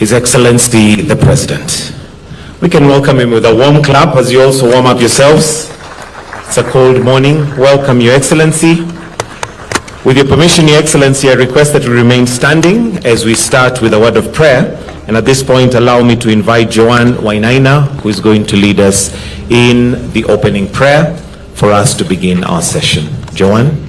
His Excellency the President. We can welcome him with a warm clap as you also warm up yourselves. It's a cold morning. Welcome, Your Excellency. With your permission, Your Excellency, I request that we remain standing as we start with a word of prayer. And at this point, allow me to invite Joanne Wainaina, who is going to lead us in the opening prayer for us to begin our session. Joanne.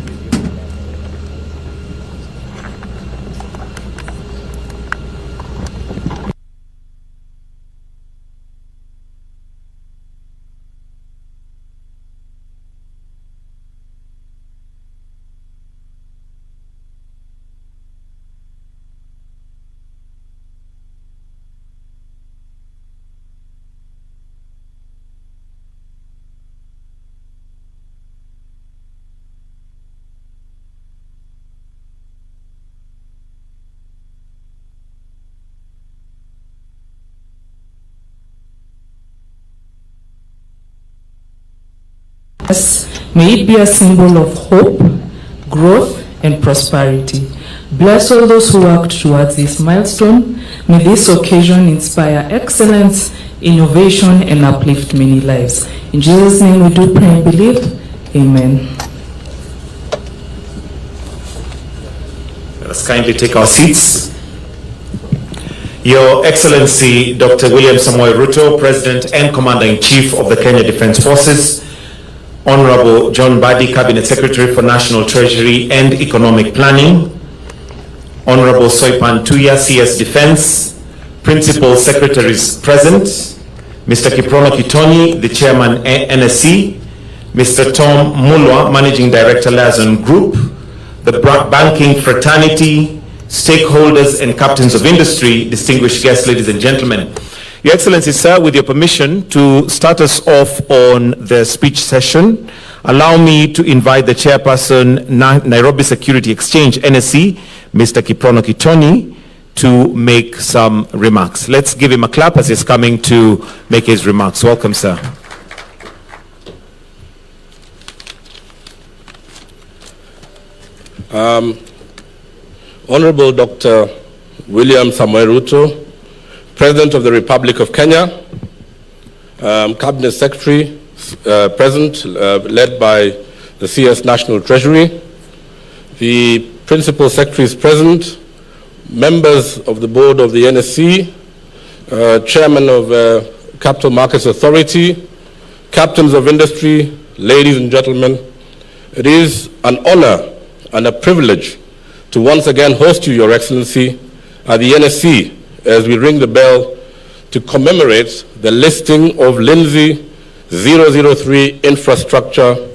May it be a symbol of hope, growth, and prosperity. Bless all those who work towards this milestone. May this occasion inspire excellence, innovation, and uplift many lives. In Jesus' name we do pray and believe. Amen. Let us kindly take our seats. Your Excellency Dr. William Samoei Ruto, President and Commander-in-Chief of the Kenya Defence Forces, Honorable John Badi, Cabinet Secretary for National Treasury and Economic Planning, Honorable Soipan Tuya, CS Defense, Principal Secretaries present, Mr. Kiprono Kitoni, the Chairman NSC, Mr. Tom Mulwa, Managing Director Leazon Group, the banking fraternity, stakeholders and captains of industry, distinguished guests, ladies and gentlemen. Your Excellency, sir, with your permission to start us off on the speech session, allow me to invite the chairperson, Nairobi Securities Exchange, NSC, Mr. Kiprono Kitoni, to make some remarks. Let's give him a clap as he's coming to make his remarks. Welcome, sir. Honorable Dr. William Samoei Ruto, President of the Republic of Kenya, Cabinet Secretary present, led by the CS National Treasury, the Principal Secretaries present, members of the Board of the NSC, Chairman of Capital Markets Authority, captains of industry, ladies and gentlemen, it is an honor and a privilege to once again host you, Your Excellency, at the NSC as we ring the bell to commemorate the listing of Lindsay 003 Infrastructure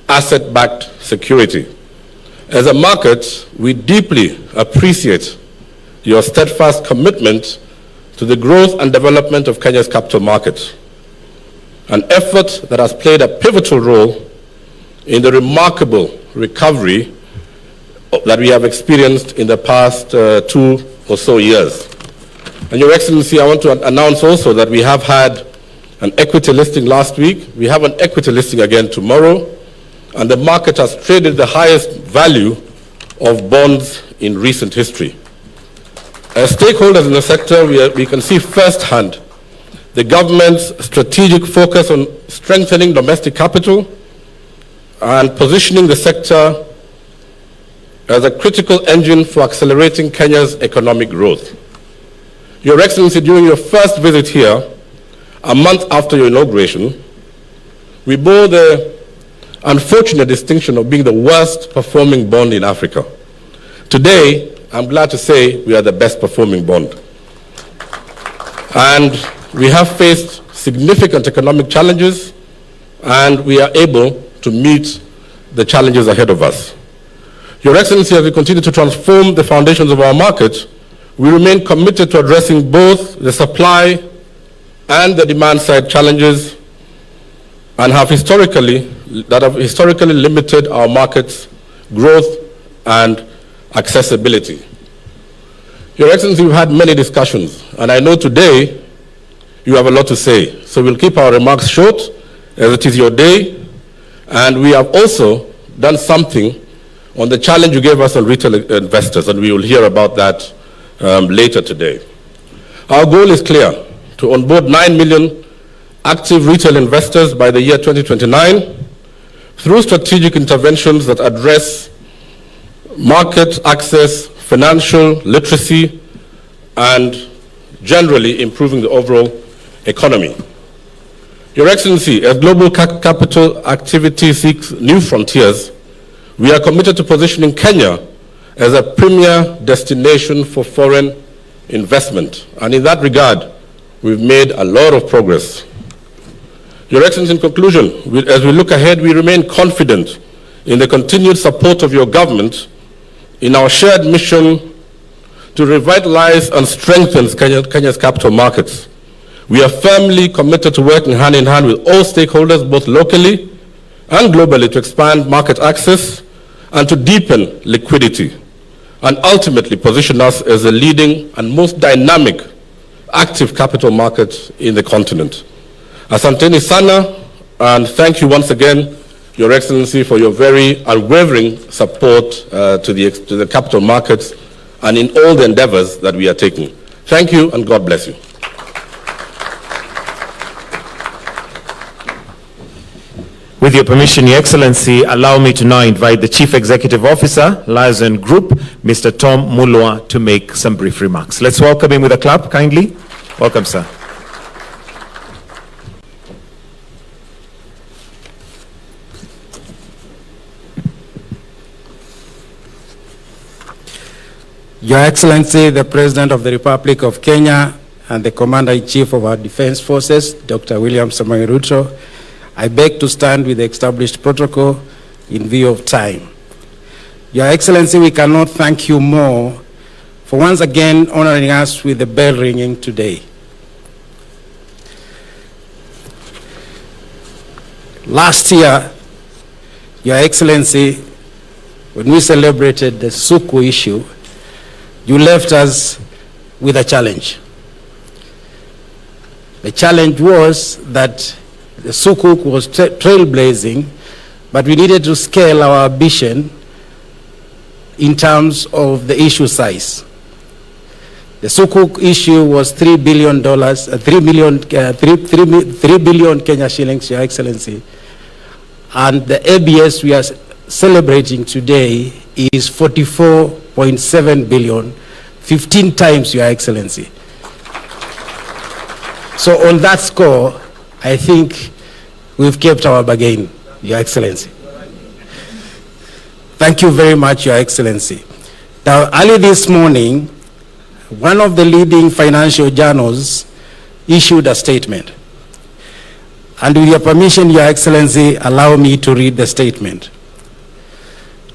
Asset-Backed Security. As a market, we deeply appreciate your steadfast commitment to the growth and development of Kenya's capital market, an effort that has played a pivotal role in the remarkable recovery that we have experienced in the past 2 or so years. And Your Excellency, I want to announce also that we have had an equity listing last week. We have an equity listing again tomorrow, and the market has traded the highest value of bonds in recent history. As stakeholders in the sector, we can see firsthand the government's strategic focus on strengthening domestic capital and positioning the sector as a critical engine for accelerating Kenya's economic growth. Your Excellency, during your first visit here, a month after your inauguration, we bore the unfortunate distinction of being the worst performing bond in Africa. Today, I'm glad to say we are the best performing bond. And we have faced significant economic challenges, and we are able to meet the challenges ahead of us. Your Excellency, as we continue to transform the foundations of our market, we remain committed to addressing both the supply and the demand side challenges and have historically limited our market's growth and accessibility. Your Excellency, we've had many discussions, and I know today you have a lot to say. So we'll keep our remarks short, as it is your day, and we have also done something on the challenge you gave us on retail investors, and we will hear about that later today. Our goal is clear: to onboard 9 million active retail investors by the year 2029 through strategic interventions that address market access, financial literacy, and generally improving the overall economy. Your Excellency, as global capital activity seeks new frontiers, we are committed to positioning Kenya as a premier destination for foreign investment. And in that regard, we've made a lot of progress. Your Excellency, in conclusion, as we look ahead, we remain confident in the continued support of your government in our shared mission to revitalize and strengthen Kenya's capital markets. We are firmly committed to working hand in hand with all stakeholders, both locally and globally, to expand market access and to deepen liquidity, and ultimately position us as the leading and most dynamic active capital market in the continent. Asanteni sana, and thank you once again, Your Excellency, for your very unwavering support to the capital markets and in all the endeavors that we are taking. Thank you, and God bless you. With your permission, Your Excellency, allow me to now invite the Chief Executive Officer, Leazon Group, Mr. Tom Mulwa, to make some brief remarks. Let's welcome him with a clap, kindly. Welcome, sir. Your Excellency, the President of the Republic of Kenya and the Commander-in-Chief of our Defense Forces, Dr. William Samoei Ruto, I beg to stand with the established protocol in view of time. Your Excellency, we cannot thank you more for once again honoring us with the bell ringing today. Last year, Your Excellency, when we celebrated the Suku issue, you left us with a challenge. The challenge was that the Sukuk was trailblazing, but we needed to scale our ambition in terms of the issue size. The Sukuk issue was $3 billion, 3 billion Kenya shillings, Your Excellency. And the ABS we are celebrating today is 44.7 billion, 15 times, Your Excellency. So on that score, I think we've kept our bargain, Your Excellency. Thank you very much, Your Excellency. Now, early this morning, one of the leading financial journals issued a statement. And with your permission, Your Excellency, allow me to read the statement.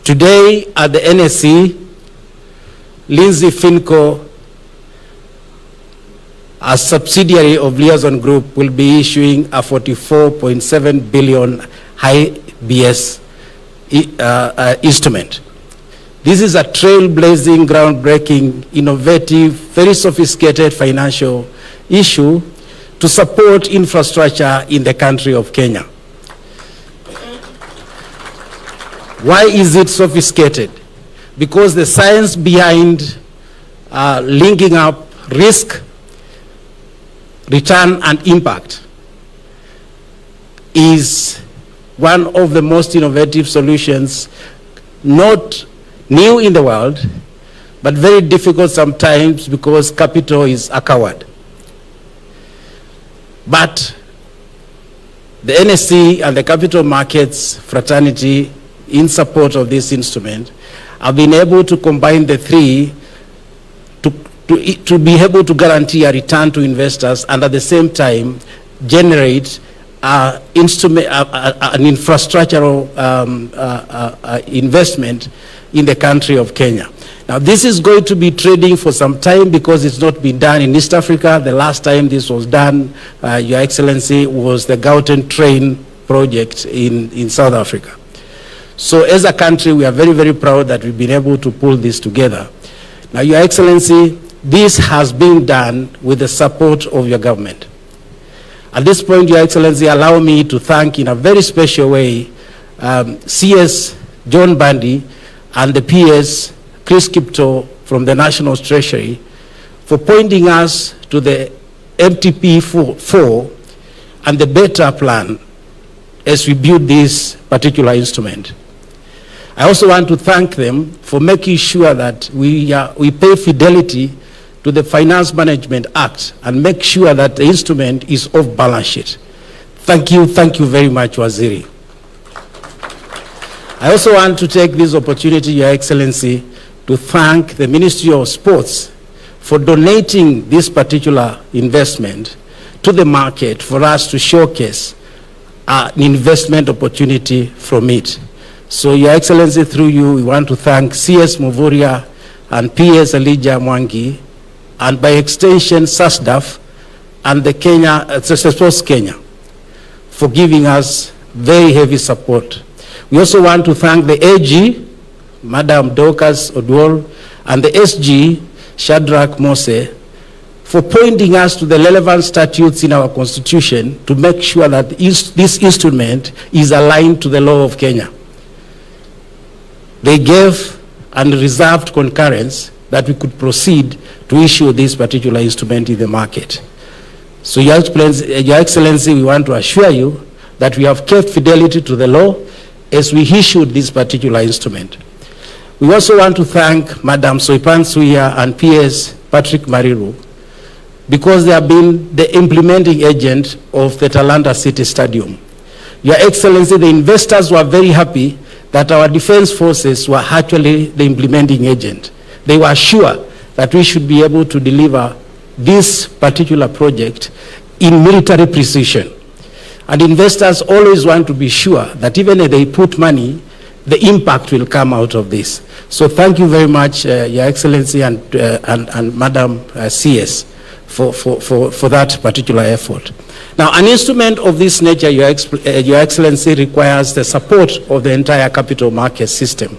Today at the NSC, Lindsay Finco, a subsidiary of Leazon Group, will be issuing a 44.7 billion high BS instrument. This is a trailblazing, groundbreaking, innovative, very sophisticated financial issue to support infrastructure in the country of Kenya. Why is it sophisticated? Because the science behind linking up risk, return, and impact is one of the most innovative solutions, not new in the world, but very difficult sometimes because capital is a coward. But the NSC and the capital markets fraternity, in support of this instrument, have been able to combine the three to be able to guarantee a return to investors and at the same time generate an infrastructural investment in the country of Kenya. Now, this is going to be trading for some time because it's not been done in East Africa. The last time this was done, Your Excellency, was the Gauteng train project in South Africa. So as a country, we are very, very proud that we've been able to pull this together. Now, Your Excellency, this has been done with the support of your government. At this point, Your Excellency, allow me to thank in a very special way CS John Bandi and the PS Chris Kipto from the National Treasury for pointing us to the MTP4 and the better plan as we build this particular instrument. I also want to thank them for making sure that we pay fidelity to the Finance Management Act and make sure that the instrument is off balance sheet. Thank you very much, Waziri. I also want to take this opportunity, Your Excellency, to thank the Ministry of Sports for donating this particular investment to the market for us to showcase an investment opportunity from it. So, Your Excellency, through you, we want to thank CS Muvuria and PS Elijah Mwangi, and by extension, SASDAF and the Sports Kenya for giving us very heavy support. We also want to thank the AG, Madam Dorcas Odwol, and the SG, Shadrach Mose, for pointing us to the relevant statutes in our constitution to make sure that this instrument is aligned to the law of Kenya. They gave and reserved concurrence that we could proceed to issue this particular instrument in the market. So, Your Excellency, we want to assure you that we have kept fidelity to the law as we issued this particular instrument. We also want to thank Madam Soipan Suya and PS Patrick Mariru, because they have been the implementing agent of the Talanta City Stadium. Your Excellency, the investors were very happy that our defense forces were actually the implementing agent. They were sure that we should be able to deliver this particular project in military precision. And investors always want to be sure that even if they put money, the impact will come out of this. So thank you very much, Your Excellency and Madam CS for that particular effort. Now, an instrument of this nature, Your Excellency, requires the support of the entire capital market system.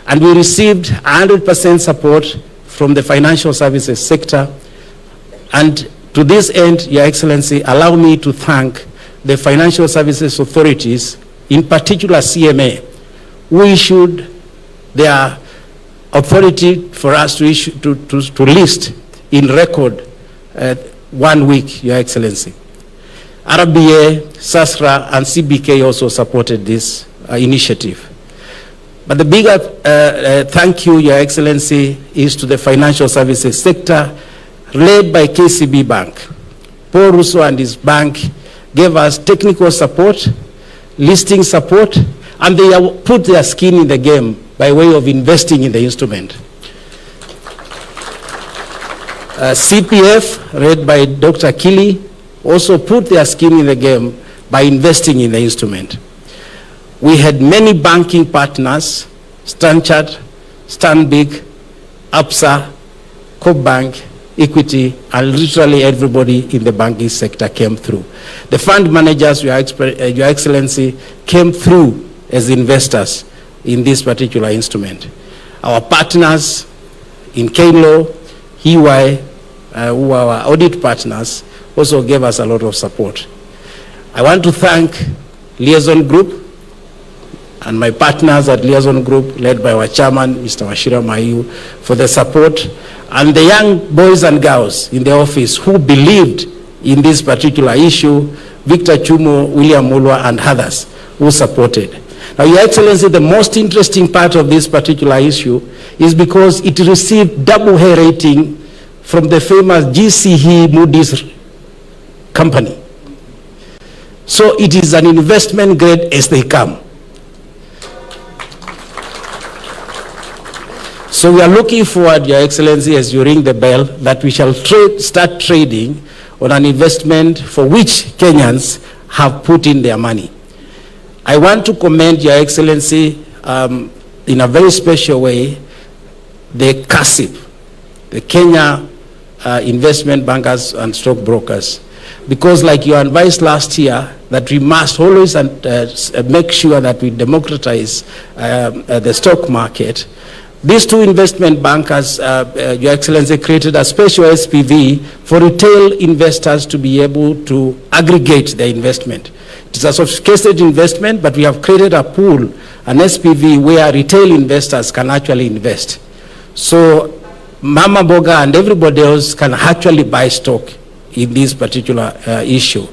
And we received 100% support from the financial services sector. And to this end, Your Excellency, allow me to thank the financial services authorities, in particular CMA, who issued their authority for us to issue to list in record 1 week, Your Excellency. RBA, SASRA, and CBK also supported this initiative. But the bigger thank you, Your Excellency, is to the financial services sector led by KCB Bank. Paul Ruto and his bank gave us technical support, listing support, and they put their skin in the game by way of investing in the instrument. CPF, led by Dr. Kili, also put their skin in the game by investing in the instrument. We had many banking partners, Stanchart, Stanbic, APSA, CoBank, Equity, and literally everybody in the banking sector came through. The fund managers, Your Excellency, came through as investors in this particular instrument. Our partners in Keynote, EY, who are our audit partners, also gave us a lot of support. I want to thank Leazon Group and my partners at Leazon Group, led by our chairman, Mr. Washira Mayu, for the support, and the young boys and girls in the office who believed in this particular issue, Victor Chumo, William Mulwa, and others who supported. Now, Your Excellency, the most interesting part of this particular issue is because it received double A rating from the famous GCE Moody's company. So it is an investment grade as they come. So we are looking forward, Your Excellency, as you ring the bell, that we shall start trading on an investment for which Kenyans have put in their money. I want to commend, Your Excellency, in a very special way, the CASIP, the Kenya Investment Bankers and Stockbrokers, because like you advised last year, that we must always make sure that we democratize the stock market. These two investment bankers, Your Excellency, created a special SPV for retail investors to be able to aggregate their investment. It is a sophisticated investment, but we have created a pool, an SPV, where retail investors can actually invest. So Mama Boga and everybody else can actually buy stock in this particular issue.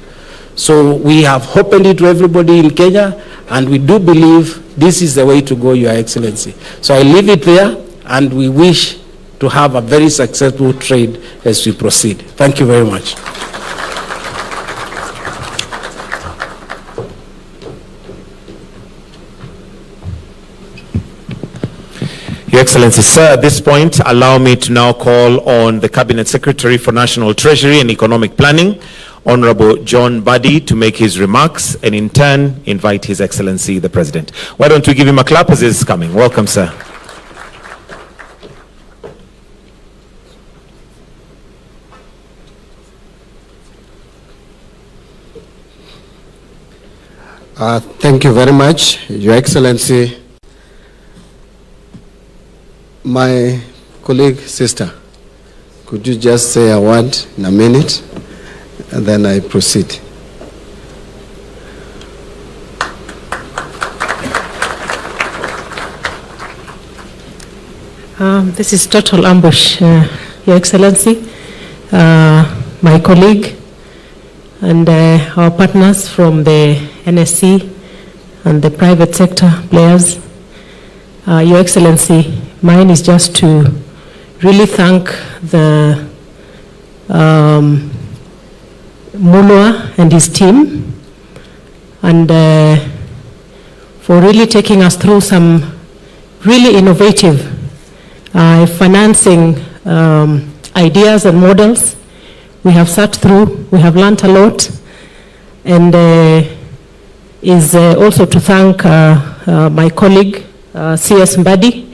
So we have opened it to everybody in Kenya, and we do believe this is the way to go, Your Excellency. So I leave it there, and we wish to have a very successful trade as we proceed. Thank you very much. Your Excellency, sir, at this point, allow me to now call on the Cabinet Secretary for National Treasury and Economic Planning, Honorable John Badi, to make his remarks, and in turn, invite His Excellency, the President. Why don't we give him a clap as he's coming? Welcome, sir. Thank you very much, Your Excellency. My colleague, sister, could you just say a word in a minute, and then I proceed. This is total ambush, Your Excellency, my colleague, and our partners from the NSC and the private sector players. Your Excellency, mine is just to really thank the Mulwa and his team, and for really taking us through some really innovative financing ideas and models. We have sat through, we have learned a lot, and is also to thank my colleague, CS Mbadi,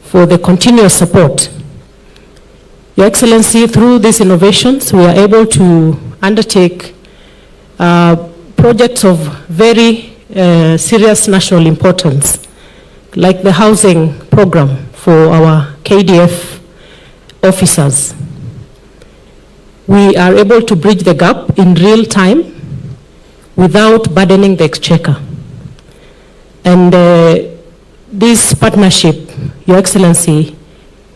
for the continuous support. Your Excellency, through these innovations, we are able to undertake projects of very serious national importance, like the housing program for our KDF officers. We are able to bridge the gap in real time without burdening the exchequer. And this partnership, Your Excellency,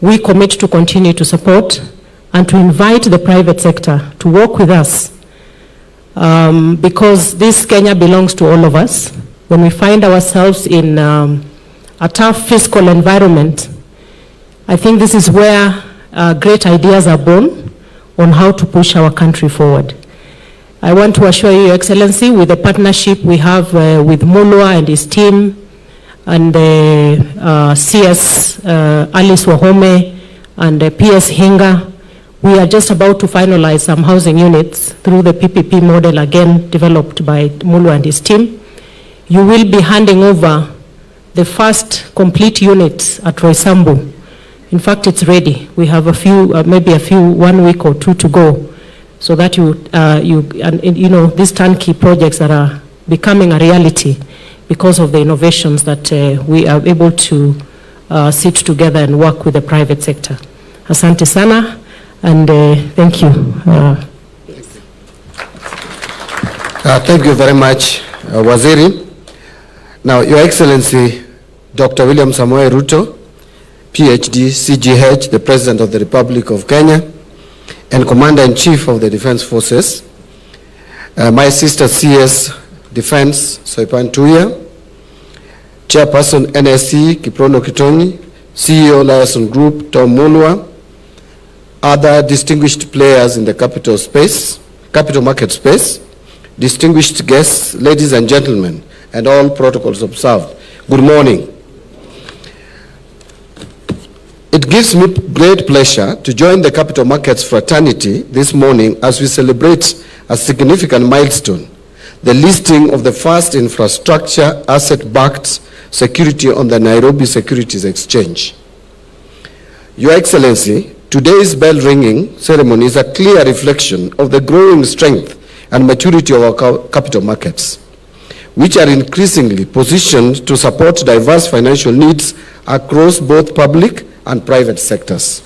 we commit to continue to support and to invite the private sector to work with us, because this Kenya belongs to all of us. When we find ourselves in a tough fiscal environment, I think this is where great ideas are born on how to push our country forward. I want to assure you, Your Excellency, with the partnership we have with Mulwa and his team, and CS Alice Wahome and PS Hinga, we are just about to finalize some housing units through the PPP model, again developed by Mulwa and his team. You will be handing over the first complete units at Roysambu. In fact, it's ready. We have a few, maybe 1 week or two to go, so that you know, these turnkey projects that are becoming a reality because of the innovations that we are able to sit together and work with the private sector. Asante sana, and thank you. Thank you very much, Waziri. Now, Your Excellency, Dr. William Samoei Ruto, PhD, CGH, the President of the Republic of Kenya, and Commander-in-Chief of the Defense Forces. My sister, CS Defense, Soipan Tuya, Chairperson NSC, Kiprono Kitongi, CEO Leazon Group, Tom Mulwa, other distinguished players in the capital market space, distinguished guests, ladies and gentlemen, and all protocols observed. Good morning. It gives me great pleasure to join the capital markets fraternity this morning as we celebrate a significant milestone, the listing of the first infrastructure asset-backed security on the Nairobi Securities Exchange. Your Excellency, today's bell-ringing ceremony is a clear reflection of the growing strength and maturity of our capital markets, which are increasingly positioned to support diverse financial needs across both public and private sectors.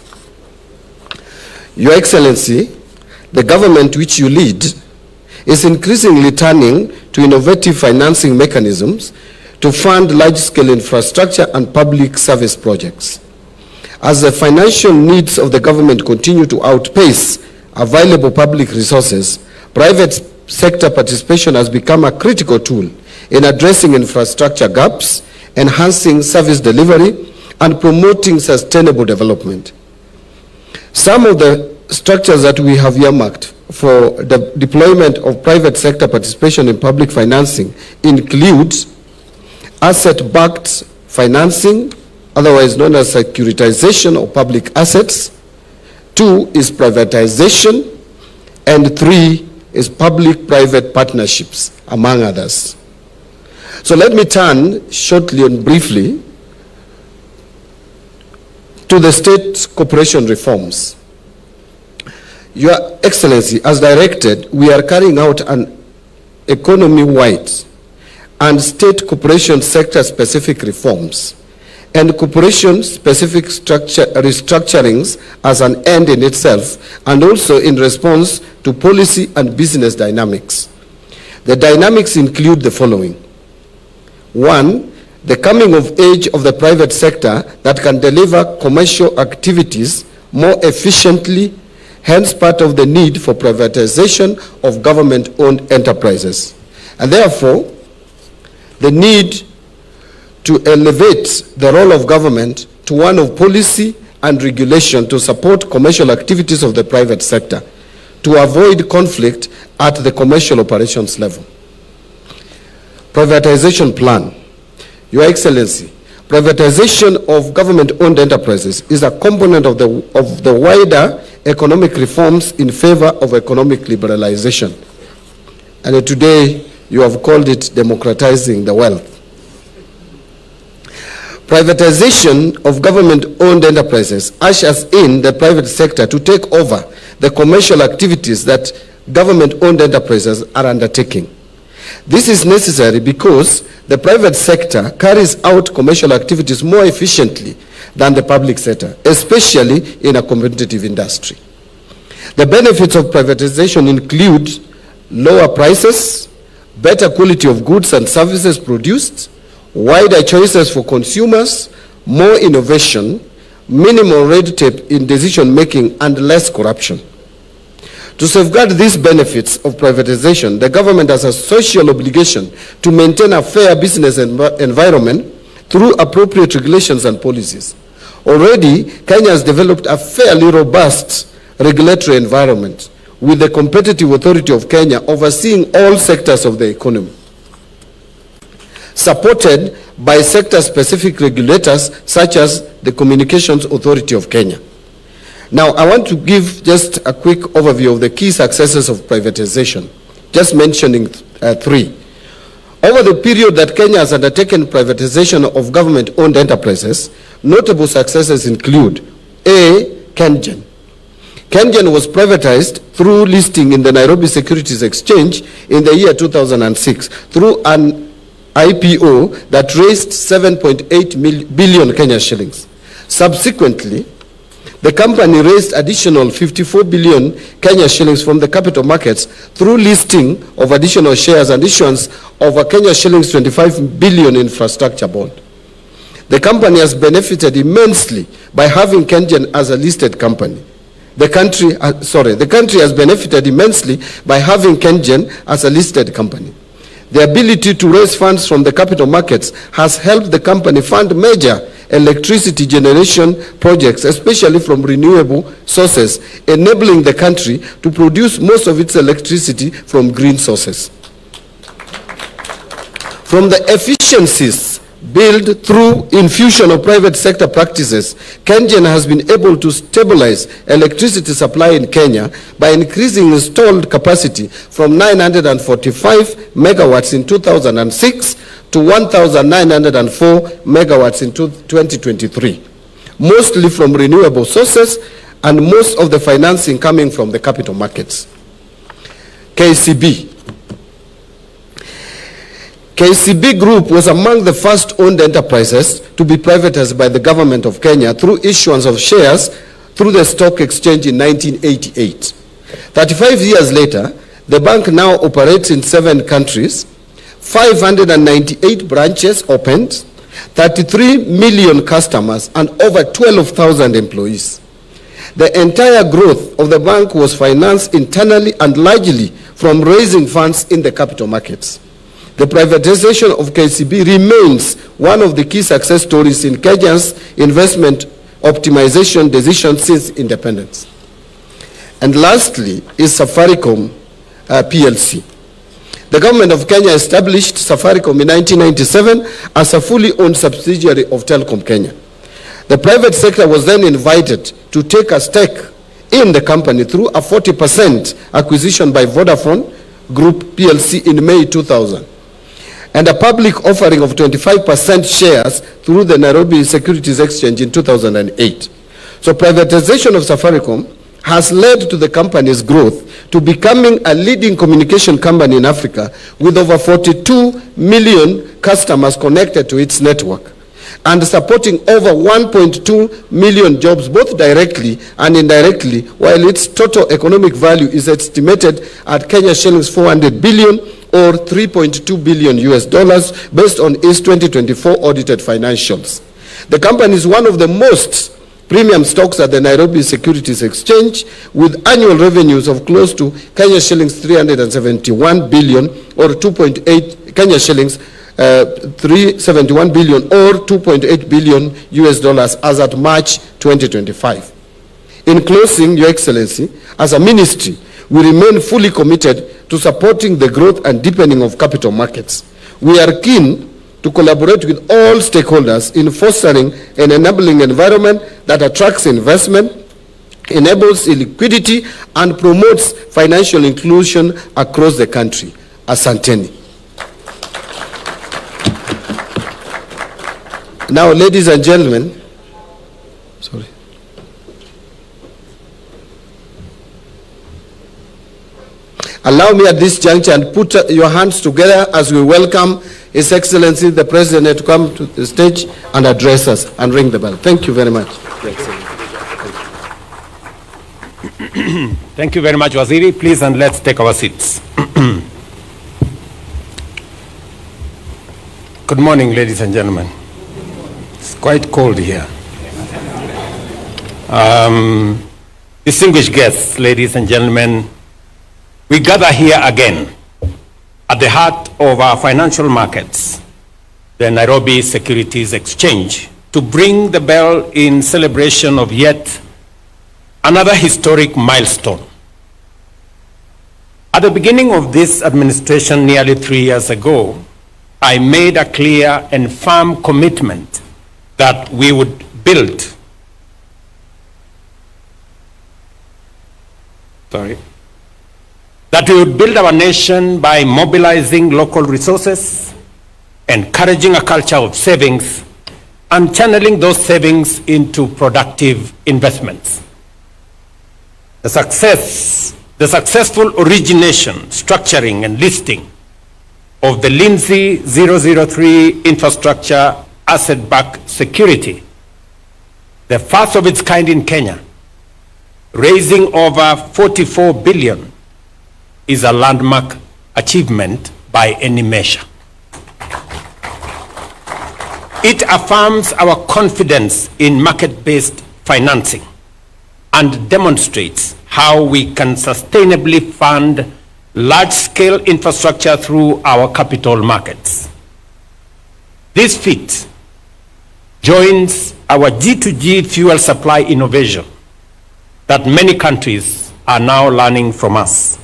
Your Excellency, the government which you lead is increasingly turning to innovative financing mechanisms to fund large-scale infrastructure and public service projects. As the financial needs of the government continue to outpace available public resources, private sector participation has become a critical tool in addressing infrastructure gaps, enhancing service delivery, and promoting sustainable development. Some of the structures that we have earmarked for the deployment of private sector participation in public financing include asset-backed financing, otherwise known as securitization of public assets. 2 is privatization, and 3 is public-private partnerships, among others. So let me turn shortly and briefly to the state corporation reforms. Your Excellency, as directed, we are carrying out an economy-wide and state corporation sector-specific reforms and corporation-specific restructurings as an end in itself, and also in response to policy and business dynamics. The dynamics include the following. 1, the coming of age of the private sector that can deliver commercial activities more efficiently, hence part of the need for privatization of government-owned enterprises. And therefore, the need to elevate the role of government to one of policy and regulation to support commercial activities of the private sector, to avoid conflict at the commercial operations level. Privatization plan. Your Excellency, privatization of government-owned enterprises is a component of the wider economic reforms in favor of economic liberalization. And today, you have called it democratizing the wealth. Privatization of government-owned enterprises ushers in the private sector to take over the commercial activities that government-owned enterprises are undertaking. This is necessary because the private sector carries out commercial activities more efficiently than the public sector, especially in a competitive industry. The benefits of privatization include lower prices, better quality of goods and services produced, wider choices for consumers, more innovation, minimal red tape in decision-making, and less corruption. To safeguard these benefits of privatization, the government has a social obligation to maintain a fair business environment through appropriate regulations and policies. Already, Kenya has developed a fairly robust regulatory environment with the Competitive Authority of Kenya overseeing all sectors of the economy, supported by sector-specific regulators such as the Communications Authority of Kenya. Now, I want to give just a quick overview of the key successes of privatization, just mentioning 3. Over the period that Kenya has undertaken privatization of government-owned enterprises, notable successes include A. KenGen. KenGen was privatized through listing in the Nairobi Securities Exchange in the year 2006 through an IPO that raised 7.8 billion Kenya shillings. Subsequently, the company raised additional 54 billion Kenya shillings from the capital markets through listing of additional shares and issuance of a Kenya shillings 25 billion infrastructure bond. The company has benefited immensely by having KenGen as a listed company. The country has benefited immensely by having KenGen as a listed company. The ability to raise funds from the capital markets has helped the company fund major electricity generation projects, especially from renewable sources, enabling the country to produce most of its electricity from green sources. From the efficiencies built through infusion of private sector practices, KenGen has been able to stabilize electricity supply in Kenya by increasing installed capacity from 945 megawatts in 2006 to 1,904 megawatts in 2023, mostly from renewable sources and most of the financing coming from the capital markets. KCB. KCB Group was among the first owned enterprises to be privatized by the government of Kenya through issuance of shares through the stock exchange in 1988. 35 years later, the bank now operates in 7 countries, 598 branches opened, 33 million customers, and over 12,000 employees. The entire growth of the bank was financed internally and largely from raising funds in the capital markets. The privatization of KCB remains one of the key success stories in Kenya's investment optimization decision since independence. And lastly is Safaricom PLC. The government of Kenya established Safaricom in 1997 as a fully owned subsidiary of Telecom Kenya. The private sector was then invited to take a stake in the company through a 40% acquisition by Vodafone Group PLC in May 2000, and a public offering of 25% shares through the Nairobi Securities Exchange in 2008. So privatization of Safaricom has led to the company's growth to becoming a leading communication company in Africa with over 42 million customers connected to its network, and supporting over 1.2 million jobs both directly and indirectly, while its total economic value is estimated at Kenya shillings 400 billion or $3.2 billion based on its 2024 audited financials. The company is one of the most premium stocks at the Nairobi Securities Exchange, with annual revenues of close to Kenya shillings 371 billion or 2.8 Kenya shillings 371 billion or $2.8 billion as at March 2025. In closing, Your Excellency, as a ministry, we remain fully committed to supporting the growth and deepening of capital markets. We are keen to collaborate with all stakeholders in fostering an enabling environment that attracts investment, enables liquidity, and promotes financial inclusion across the country. Asanteni. Now, ladies and gentlemen, allow me at this juncture and put your hands together as we welcome His Excellency the President to come to the stage and address us and ring the bell. Thank you very much. Thank you very much, Waziri. Please, and let's take our seats. Good morning, ladies and gentlemen. It's quite cold here. Distinguished guests, ladies and gentlemen, we gather here again at the heart of our financial markets, the Nairobi Securities Exchange, to ring the bell in celebration of yet another historic milestone. At the beginning of this administration nearly 3 years ago, I made a clear and firm commitment that we would build our nation by mobilizing local resources, encouraging a culture of savings, and channeling those savings into productive investments. The successful origination, structuring, and listing of the Lindsay 003 infrastructure asset-backed security, the first of its kind in Kenya, raising over 44 billion, is a landmark achievement by any measure. It affirms our confidence in market-based financing and demonstrates how we can sustainably fund large-scale infrastructure through our capital markets. This feat joins our G2G fuel supply innovation that many countries are now learning from us.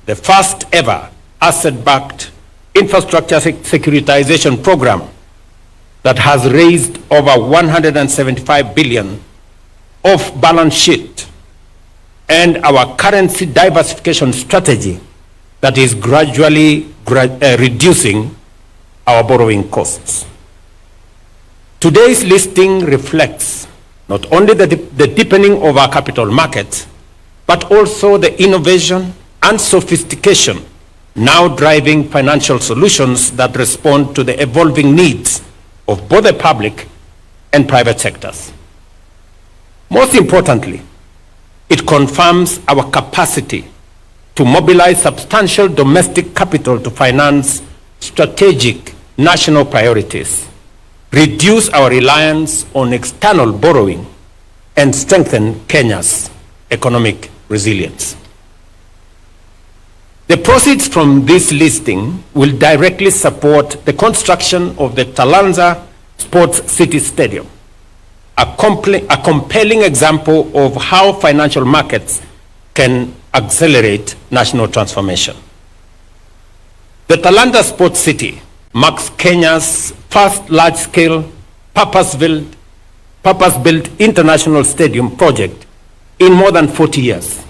The first ever asset-backed infrastructure securitization program that has raised over 175 billion off balance sheet, and our currency diversification strategy that is gradually reducing our borrowing costs. Today's listing reflects not only the deepening of our capital markets, but also the innovation and sophistication now driving financial solutions that respond to the evolving needs of both the public and private sectors. Most importantly, it confirms our capacity to mobilize substantial domestic capital to finance strategic national priorities, reduce our reliance on external borrowing, and strengthen Kenya's economic resilience. The proceeds from this listing will directly support the construction of the Talanta Sports City Stadium, a compelling example of how financial markets can accelerate national transformation. The Talanta Sports City marks Kenya's first large-scale, purpose-built international stadium project in more than 40 years.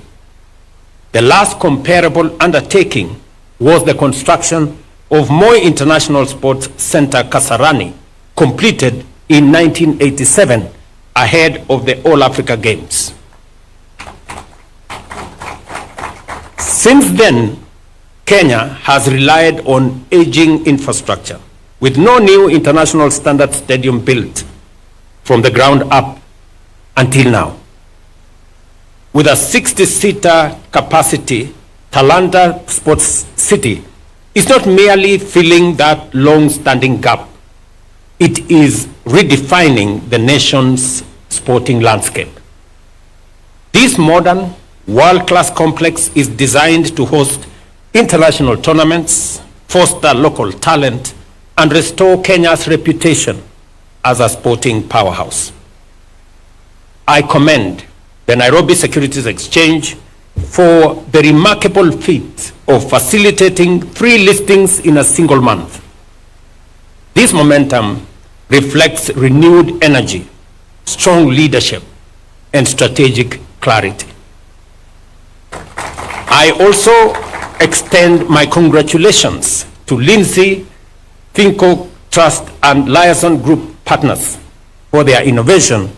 The last comparable undertaking was the construction of Moi International Sports Center Kasarani, completed in 1987 ahead of the All Africa Games. Since then, Kenya has relied on aging infrastructure, with no new international standard stadium built from the ground up until now. With a 60-seater capacity, Talanta Sports City is not merely filling that long-standing gap. It is redefining the nation's sporting landscape. This modern, world-class complex is designed to host international tournaments, foster local talent, and restore Kenya's reputation as a sporting powerhouse. I commend the Nairobi Securities Exchange for the remarkable feat of facilitating 3 listings in a single month. This momentum reflects renewed energy, strong leadership, and strategic clarity. I also extend my congratulations to Lindsay, Finco Trust, and Leazon Group partners for their innovation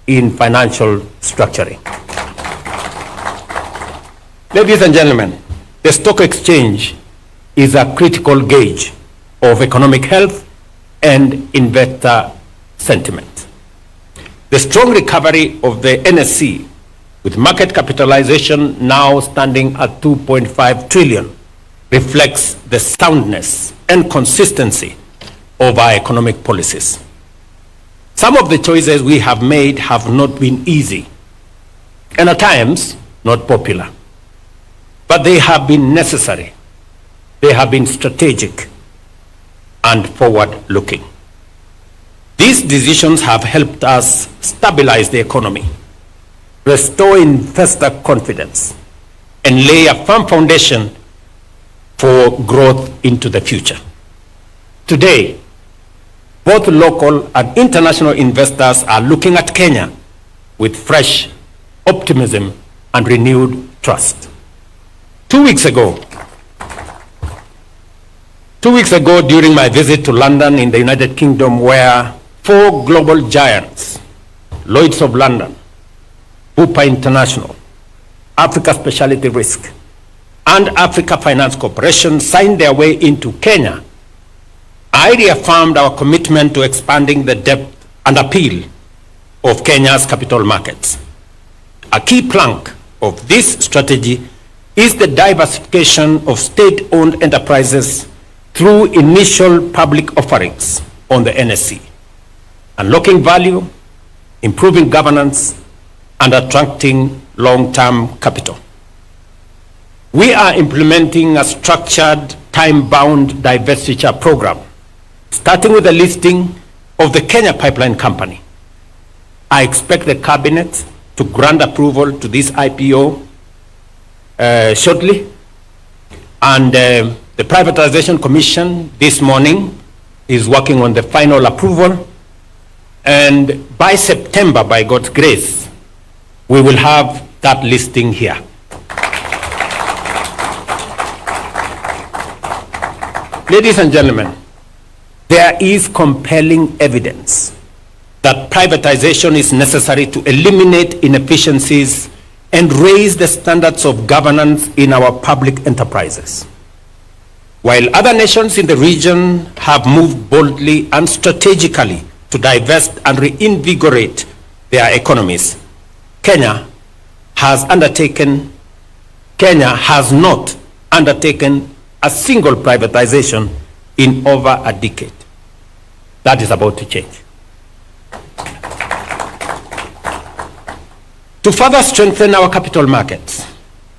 in financial structuring. Ladies and gentlemen, the stock exchange is a critical gauge of economic health and investor sentiment. The strong recovery of the NSE, with market capitalization now standing at 2.5 trillion, reflects the soundness and consistency of our economic policies. Some of the choices we have made have not been easy, and at times not popular. But they have been necessary, they have been strategic and forward-looking. These decisions have helped us stabilize the economy, restore investor confidence, and lay a firm foundation for growth into the future. Today, both local and international investors are looking at Kenya with fresh optimism and renewed trust. 2 weeks ago, during my visit to London in the United Kingdom, where 4 global giants, Lloyd's of London, Bupa International, Africa Specialty Risk, and Africa Finance Corporation signed their way into Kenya, I reaffirmed our commitment to expanding the depth and appeal of Kenya's capital markets. A key plank of this strategy is the diversification of state-owned enterprises through initial public offerings on the NSE, unlocking value, improving governance, and attracting long-term capital. We are implementing a structured, time-bound divestiture program, starting with the listing of the Kenya Pipeline Company. I expect the cabinet to grant approval to this IPO shortly, and the Privatization Commission this morning is working on the final approval, and by September, by God's grace, we will have that listing here. Ladies and gentlemen, there is compelling evidence that privatization is necessary to eliminate inefficiencies and raise the standards of governance in our public enterprises. While other nations in the region have moved boldly and strategically to divest and reinvigorate their economies, Kenya has not undertaken a single privatization in over a decade. That is about to change. To further strengthen our capital markets,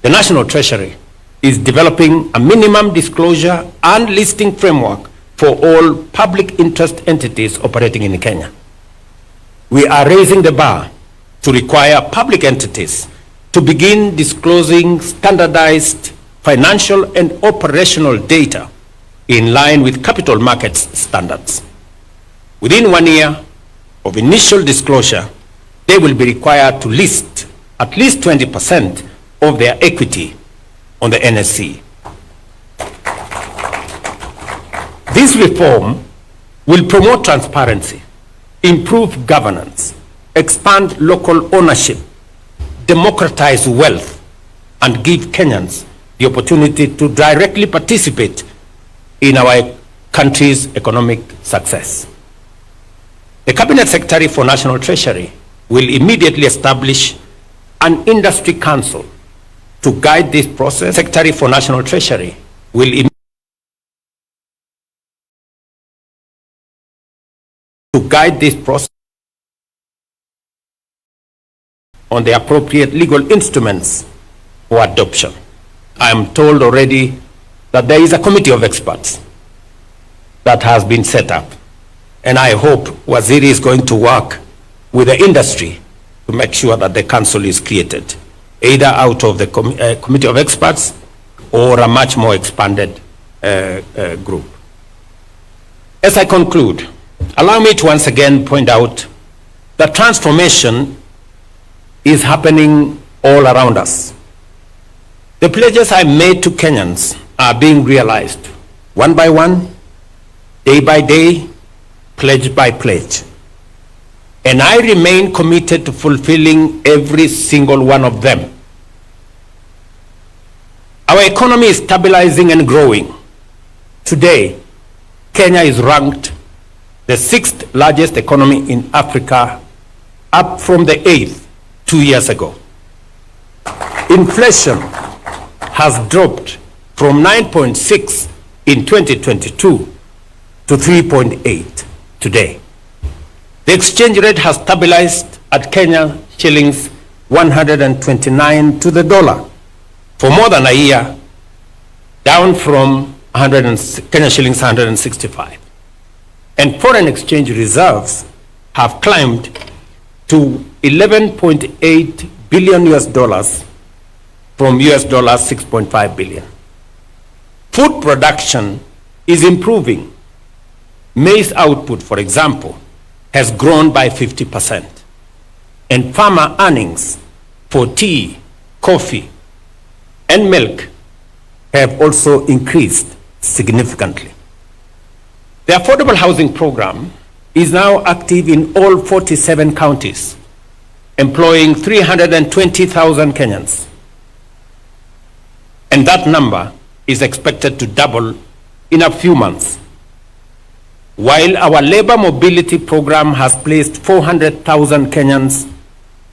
the National Treasury is developing a minimum disclosure and listing framework for all public interest entities operating in Kenya. We are raising the bar to require public entities to begin disclosing standardized financial and operational data in line with capital markets standards. Within 1 year of initial disclosure, they will be required to list at least 20% of their equity on the NSE. This reform will promote transparency, improve governance, expand local ownership, democratize wealth, and give Kenyans the opportunity to directly participate in our country's economic success. The Cabinet Secretary for National Treasury will immediately establish an industry council to guide this process. Secretary for National Treasury will guide this process on the appropriate legal instruments for adoption. I am told already that there is a committee of experts that has been set up, and I hope Waziri is going to work with the industry to make sure that the council is created, either out of the committee of experts or a much more expanded group. As I conclude, allow me to once again point out that transformation is happening all around us. The pledges I made to Kenyans are being realized one by one, day by day, pledge by pledge. And I remain committed to fulfilling every single one of them. Our economy is stabilizing and growing. Today, Kenya is ranked the 6th largest economy in Africa, up from the 8th 2 years ago. Inflation has dropped from 9.6 in 2022 to 3.8 today. The exchange rate has stabilized at Kenya shillings 129 to the dollar for more than a year, down from Kenya shillings 165. And foreign exchange reserves have climbed to 11.8 billion US dollars from US dollars 6.5 billion. Food production is improving. Maize output, for example, has grown by 50%. And farmer earnings for tea, coffee, and milk have also increased significantly. The affordable housing program is now active in all 47 counties, employing 320,000 Kenyans. And that number is expected to double in a few months. While our labor mobility program has placed 400,000 Kenyans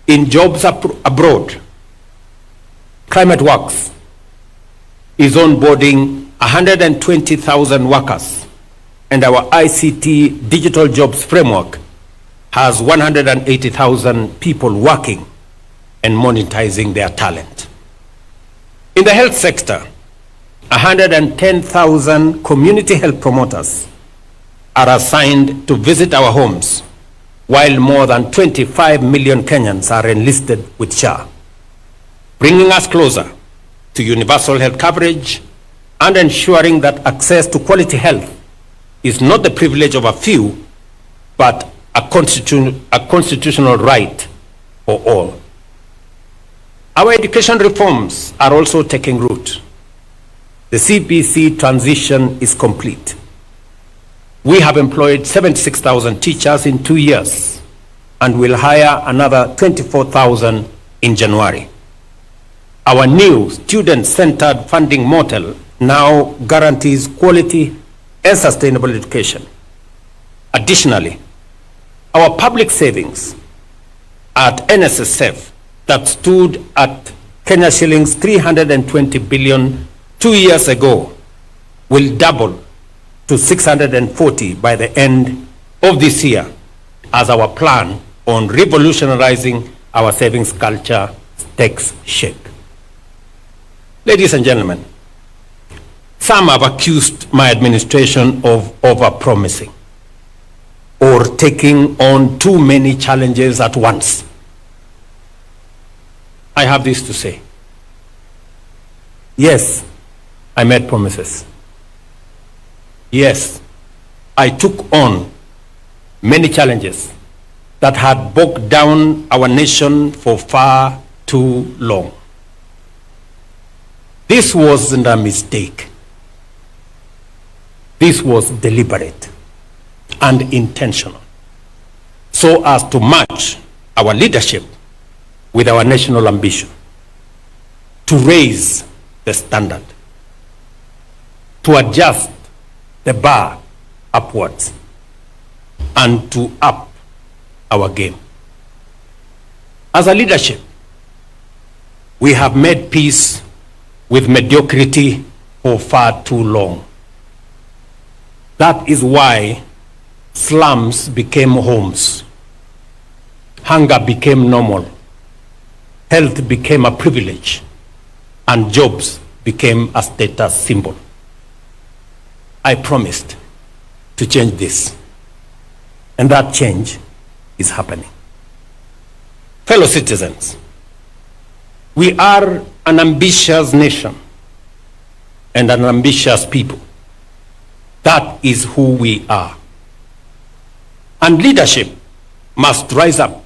in jobs abroad, Climate Works is onboarding 120,000 workers, and our ICT digital jobs framework has 180,000 people working and monetizing their talent. In the health sector, 110,000 community health promoters are assigned to visit our homes, while more than 25 million Kenyans are enlisted with SHA, bringing us closer to universal health coverage and ensuring that access to quality health is not the privilege of a few, but a constitutional right for all. Our education reforms are also taking root. The CBC transition is complete. We have employed 76,000 teachers in 2 years and will hire another 24,000 in January. Our new student-centered funding model now guarantees quality and sustainable education. Additionally, our public savings at NSSF that stood at Kenya shillings 320 billion 2 years ago will double to 640 by the end of this year as our plan on revolutionizing our savings culture takes shape. Ladies and gentlemen, some have accused my administration of over-promising or taking on too many challenges at once. I have this to say. Yes, I made promises. Yes, I took on many challenges that had bogged down our nation for far too long. This wasn't a mistake. This was deliberate and intentional, so as to match our leadership with our national ambition, to raise the standard, to adjust the bar upwards, and to up our game. As a leadership, we have made peace with mediocrity for far too long. That is why slums became homes, hunger became normal, health became a privilege, and jobs became a status symbol. I promised to change this, and that change is happening. Fellow citizens, we are an ambitious nation and an ambitious people. That is who we are. And leadership must rise up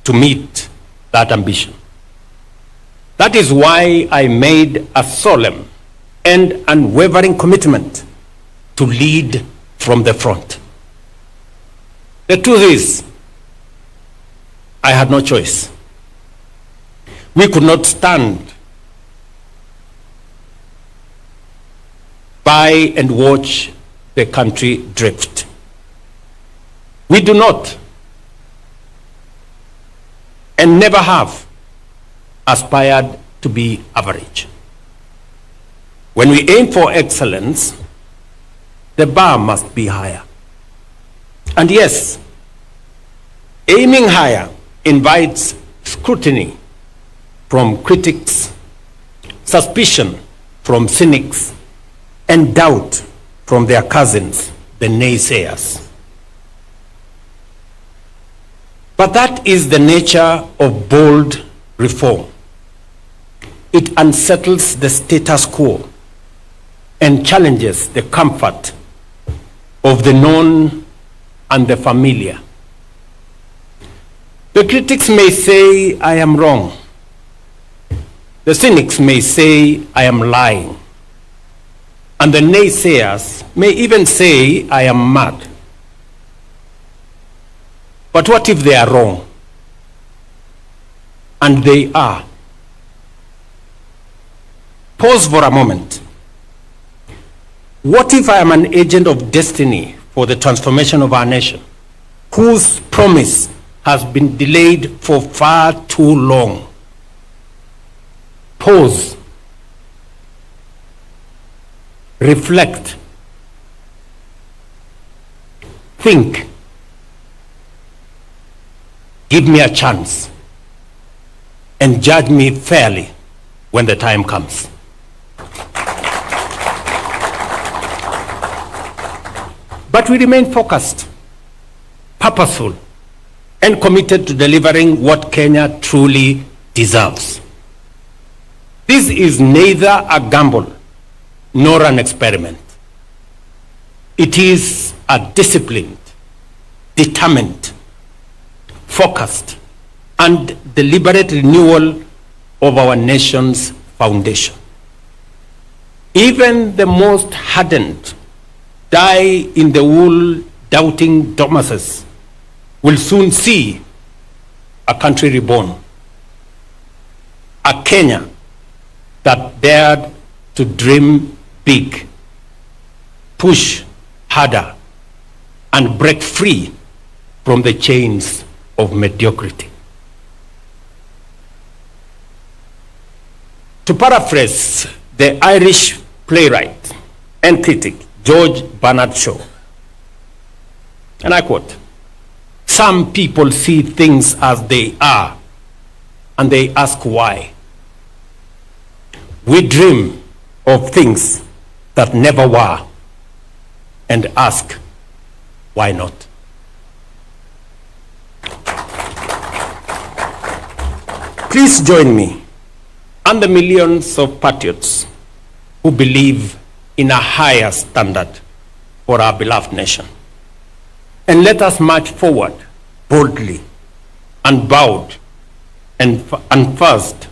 to meet that ambition. That is why I made a solemn and unwavering commitment to lead from the front. The truth is, I had no choice. We could not stand by and watch the country drift. We do not and never have aspired to be average. When we aim for excellence, the bar must be higher. And yes, aiming higher invites scrutiny from critics, suspicion from cynics, and doubt from their cousins, the naysayers. But that is the nature of bold reform. It unsettles the status quo and challenges the comfort of the known and the familiar. The critics may say I am wrong. The cynics may say I am lying. And the naysayers may even say I am mad. But what if they are wrong? And they are. Pause for a moment. What if I am an agent of destiny for the transformation of our nation, whose promise has been delayed for far too long? Pause. Reflect. Think. Give me a chance and judge me fairly when the time comes. But we remain focused, purposeful, and committed to delivering what Kenya truly deserves. This is neither a gamble nor an experiment. It is a disciplined, determined, focused, and deliberate renewal of our nation's foundation. Even the most hardened, die-in-the-wool doubting Thomases will soon see a country reborn, a Kenya that dared to dream big, push harder, and break free from the chains of mediocrity. To paraphrase the Irish playwright and critic George Bernard Shaw, And I quote, "Some people see things as they are, and they ask why. We dream of things that never were, and ask, why not?" Please join me and the millions of patriots who believe in a higher standard for our beloved nation. And let us march forward boldly, unbowed, and first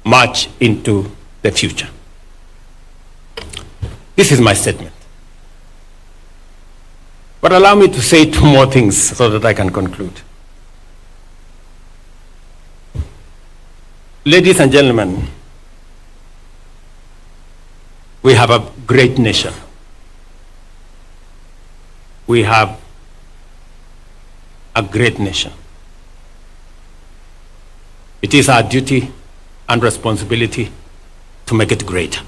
march into the future. This is my statement. But allow me to say two more things so that I can conclude. Ladies and gentlemen, we have a great nation. We have a great nation. It is our duty and responsibility to make it greater.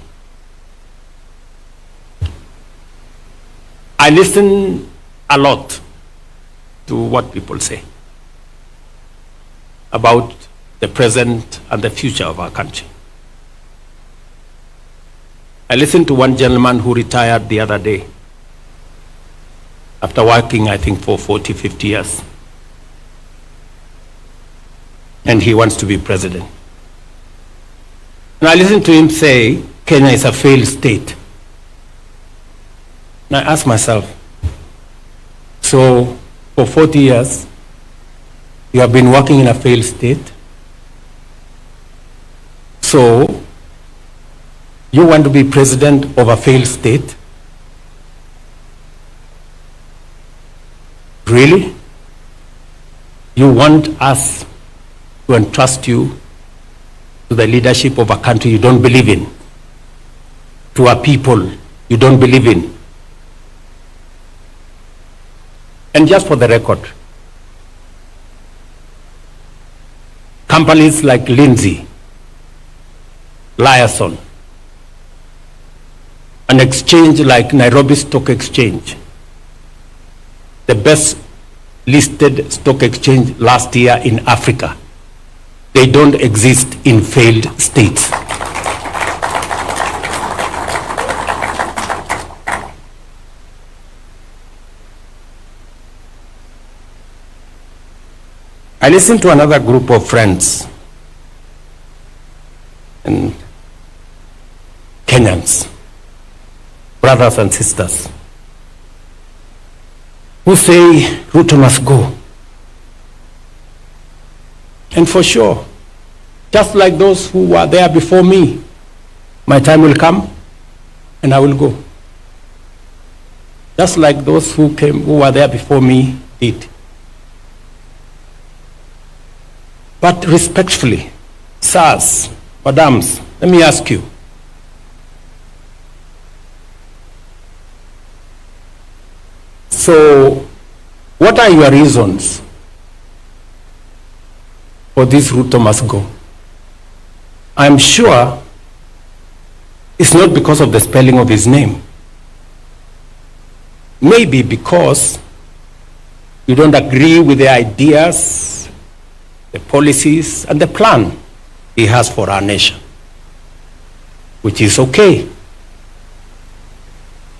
I listen a lot to what people say about the present and the future of our country. I listened to one gentleman who retired the other day after working, I think, for 40, 50 years. And he wants to be president. And I listened to him say, Kenya is a failed state. And I asked myself, so for 40 years, you have been working in a failed state? So you want to be president of a failed state? Really? You want us to entrust you to the leadership of a country you don't believe in, to a people you don't believe in? And just for the record, companies like Lindsay, Leazon, an exchange like Nairobi Stock Exchange, the best listed stock exchange last year in Africa, they don't exist in failed states. I listened to another group of friends and Kenyans, brothers and sisters, who say Ruto must go. And for sure, just like those who were there before me, my time will come and I will go. Just like those who were there before me did. But respectfully, sirs, madams, let me ask you, so what are your reasons for this Ruto must go? I'm sure it's not because of the spelling of his name. Maybe because you don't agree with the ideas, the policies, and the plan he has for our nation, which is okay.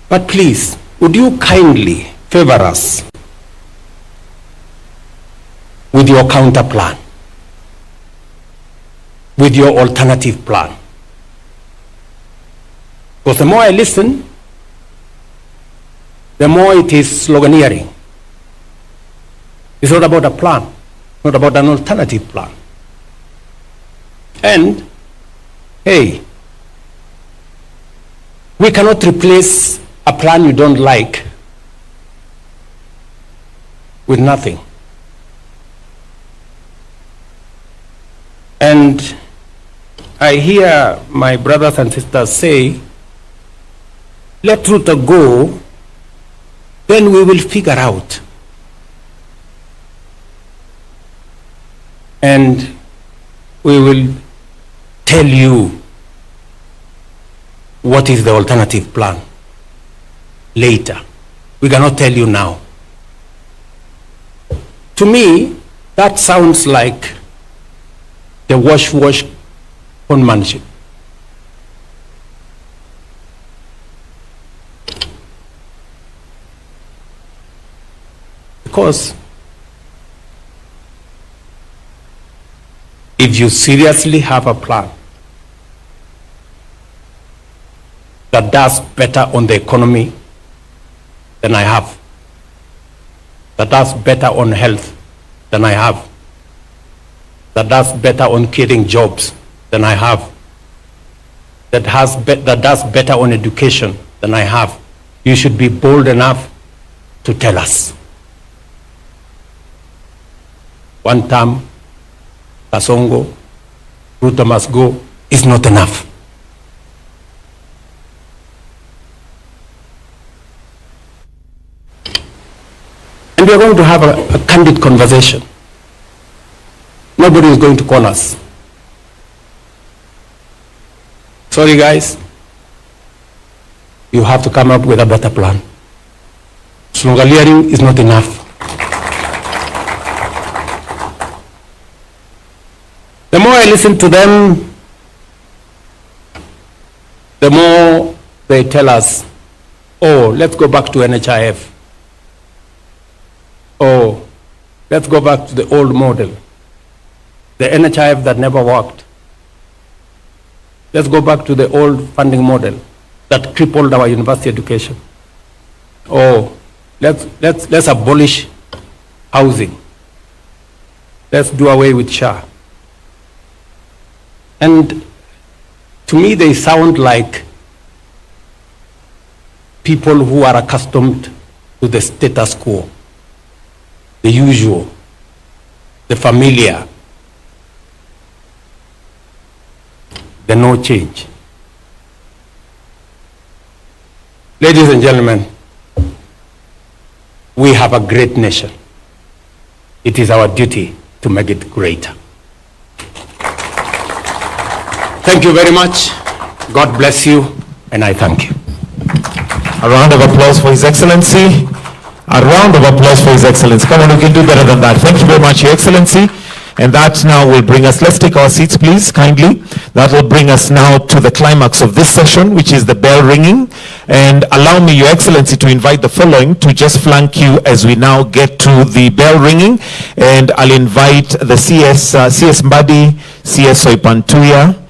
But please, would you kindly favor us with your counter plan, with your alternative plan? Because the more I listen, the more it is sloganeering. It's not about a plan, not about an alternative plan. And, hey, we cannot replace a plan you don't like with nothing. And I hear my brothers and sisters say, let Ruto go, then we will figure out. And we will tell you what is the alternative plan later. We cannot tell you now. To me, that sounds like the wash conmanship. Because if you seriously have a plan that does better on the economy than I have, that does better on health than I have, that does better on creating jobs than I have, that does better on education than I have, you should be bold enough to tell us. One term, Kasongo, Ruto must go, is not enough. And we are going to have a candid conversation. Nobody is going to call us. Sorry guys, you have to come up with a better plan. Slogaliering is not enough. The more I listen to them, the more they tell us, oh, let's go back to NHIF. Oh, let's go back to the old model. The NHIF that never worked. Let's go back to the old funding model that crippled our university education. Oh, let's abolish housing. Let's do away with SHA. And to me, they sound like people who are accustomed to the status quo, the usual, the familiar, the no change. Ladies and gentlemen, we have a great nation. It is our duty to make it greater. Thank you very much. God bless you, and I thank you. A round of applause for His Excellency. A round of applause for His Excellency. Come on, we can do better than that. Thank you very much, Your Excellency. And that now will bring us, let's take our seats please, kindly. That will bring us now to the climax of this session, which is the bell ringing. And allow me, Your Excellency, to invite the following to just flank you as we now get to the bell ringing. And I'll invite the CS Mbadi, CS Soipantuya,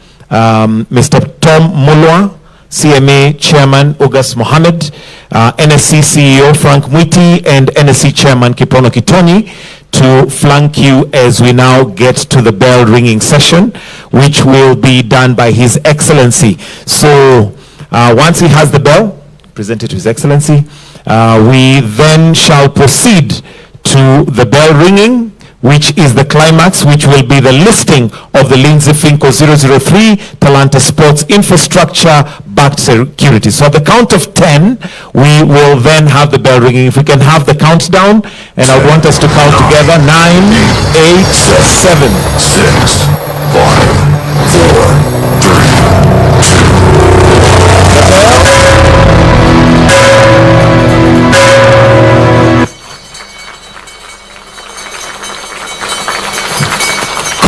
Mr. Tom Mulwa, CMA Chairman August Mohammed, NSC CEO Frank Mwiti, and NSC Chairman Kiprono Kitoni to flank you as we now get to the bell ringing session, which will be done by His Excellency. So once he has the bell, present it to His Excellency, we then shall proceed to the bell ringing, which is the climax, which will be the listing of the Lindsay Finco 003 Talanta Sports Infrastructure backed Securities. So at the count of 10, we will then have the bell ringing. If we can have the countdown, and I want us to count together. 9, 8, 7, 6, 5, 4, 3, 2.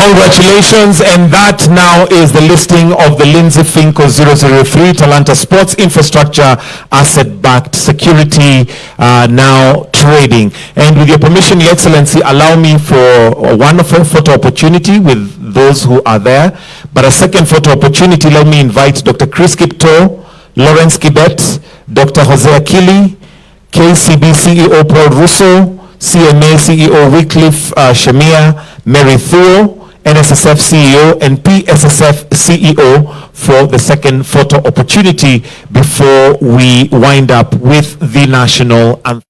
Congratulations, and that now is the listing of the Lindsay Finco 003 Talanta Sports Infrastructure Asset-Backed Security now trading. And with your permission, Your Excellency, allow me for a wonderful photo opportunity with those who are there. But a second photo opportunity, let me invite Dr. Chris Kipto, Lawrence Kibet, Dr. Jose Akili, KCB CEO Paul Russo, CMA CEO Wycliffe Shamia, Mary Thuo, NSSF CEO and PSSF CEO for the second photo opportunity before we wind up with the national anthem.